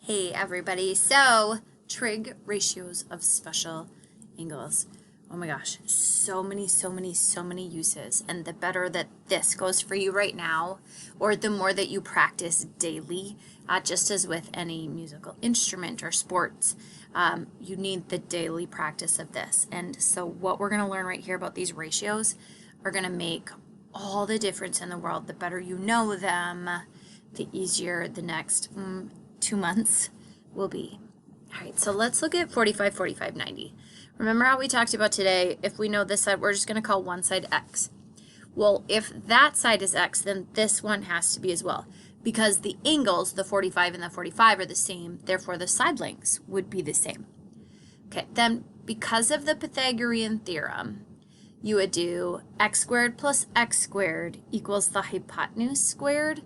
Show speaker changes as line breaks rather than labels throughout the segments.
Hey everybody, so trig ratios of special angles. Oh my gosh, so many uses, and the better that this goes for you right now, or the more that you practice daily, just as with any musical instrument or sports, you need the daily practice of this. And so what we're going to learn right here about these ratios are going to make all the difference in the world. The better you know them, the easier the next 2 months will be. All right, so let's look at 45, 45, 90. Remember how we talked about today, if we know this side, we're just going to call one side x. Well, if that side is x, then this one has to be as well. Because the angles, the 45 and the 45, are the same, therefore the side lengths would be the same. Okay, then because of the Pythagorean theorem, you would do x squared plus x squared equals the hypotenuse squared.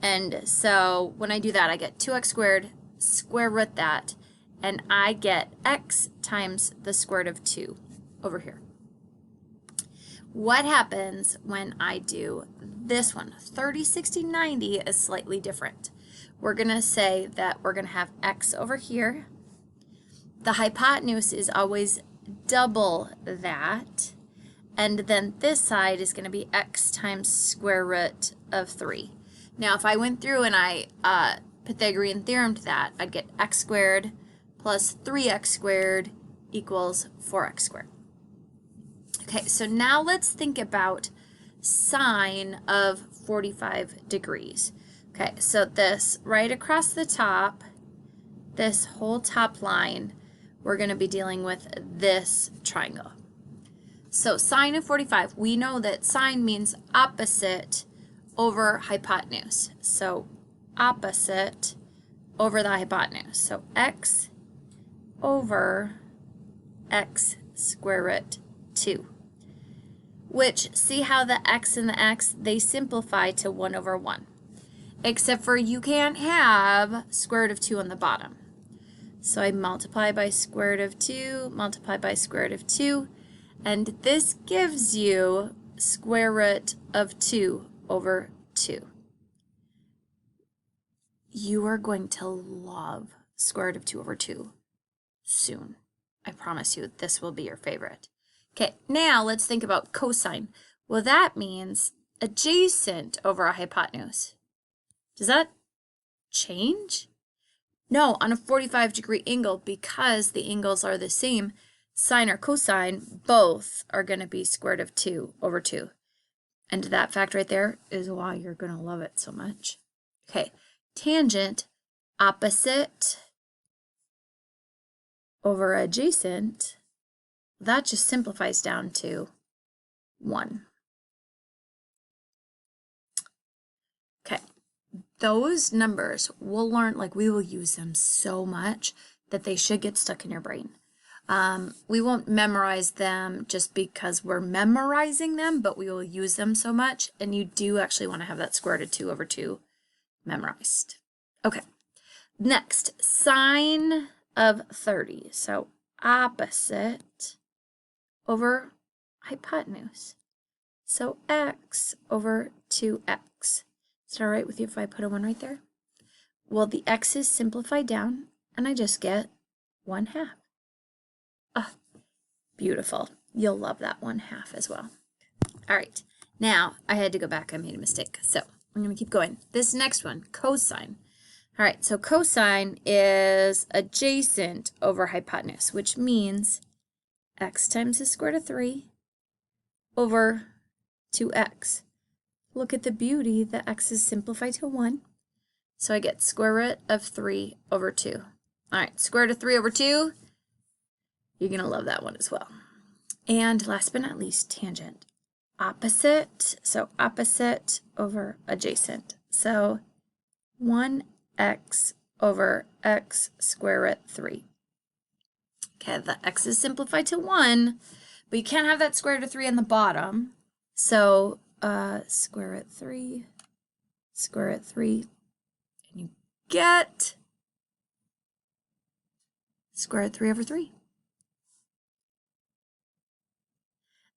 And so when I do that, I get 2x squared, square root that, and I get x times the square root of 2 over here. What happens when I do this one? 30, 60, 90 is slightly different. We're going to say that we're going to have x over here. The hypotenuse is always double that. And then this side is going to be x times square root of 3. Now, if I went through and I Pythagorean theoremed that, I'd get x squared plus 3x squared equals 4x squared. Okay, so now let's think about sine of 45 degrees. Okay, so this right across the top, this whole top line, we're going to be dealing with this triangle. So sine of 45, we know that sine means opposite over hypotenuse. So opposite over the hypotenuse. So x over x square root 2. Which, see how the x and the x, they simplify to 1 over 1. Except for you can't have square root of 2 on the bottom. So I multiply by square root of 2, multiply by square root of 2, and this gives you square root of 2 over 2. You are going to love square root of 2 over 2 soon. I promise you, this will be your favorite. Okay, now let's think about cosine. Well, that means adjacent over a hypotenuse. Does that change? No, on a 45-degree angle, because the angles are the same, sine or cosine, both are going to be square root of 2 over 2. And that fact right there is why you're going to love it so much. Okay, tangent, opposite over adjacent, that just simplifies down to 1. Okay, those numbers we'll learn, like we will use them so much that they should get stuck in your brain. We won't memorize them just because we're memorizing them, but we will use them so much, and you do actually want to have that square root of 2 over 2 memorized. Okay, next, sine of 30. So opposite over hypotenuse. So x over 2x. Is it all right with you if I put a 1 right there? Well, the x is simplified down, and I just get 1/2. Oh, beautiful. You'll love that 1/2 as well. All right, now I had to go back. I made a mistake. So I'm going to keep going. This next one, cosine. All right, so cosine is adjacent over hypotenuse, which means x times the square root of 3 over 2x. Look at the beauty. The x is simplified to 1. So I get square root of 3 over 2. All right, square root of 3 over 2. You're going to love that one as well. And last but not least, tangent. Opposite, so opposite over adjacent. So 1x over x square root 3. Okay, the x is simplified to 1, but you can't have that square root of 3 on the bottom. So square root 3, square root 3, and you get square root 3 over 3.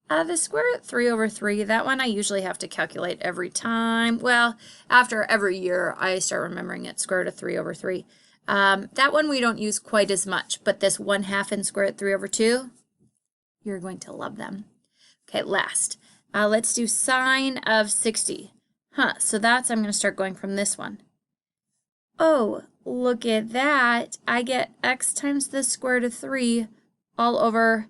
The square root 3 over 3, that one I usually have to calculate every time. Well, after every year, I start remembering it, square root of 3 over 3. That one we don't use quite as much, but this 1/2 and square root 3 over 2, you're going to love them. Okay, last. Let's do sine of 60. So that's, I'm going to start going from this one. Oh, look at that. I get x times the square root of 3 all over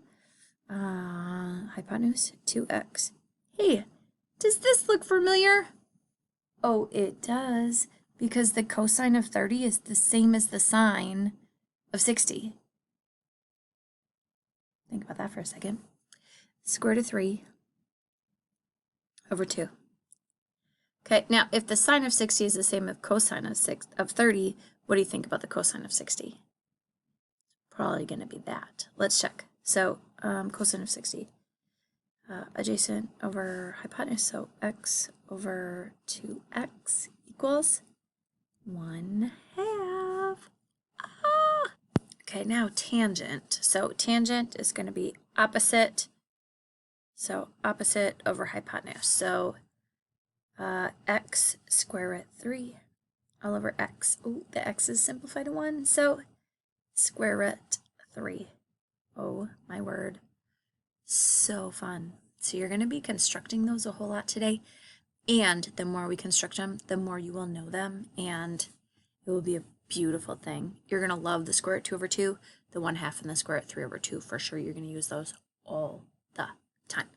hypotenuse 2x. Hey, does this look familiar? Oh, it does, because the cosine of 30 is the same as the sine of 60. Think about that for a second. Square root of 3 over 2. Okay, now if the sine of 60 is the same as cosine of 30, what do you think about the cosine of 60? Probably going to be that. Let's check. So cosine of 60, adjacent over hypotenuse, so x over 2x equals 1/2. Okay, now tangent. So tangent is going to be opposite. So opposite over hypotenuse. So x square root 3 all over x. Oh, the x is simplified to 1. So square root 3. Oh, my word. So fun. So you're going to be constructing those a whole lot today. And the more we construct them, the more you will know them. And it will be a beautiful thing. You're going to love the square root 2 over 2, the 1/2 and the square root 3 over 2. For sure, you're going to use those all the time.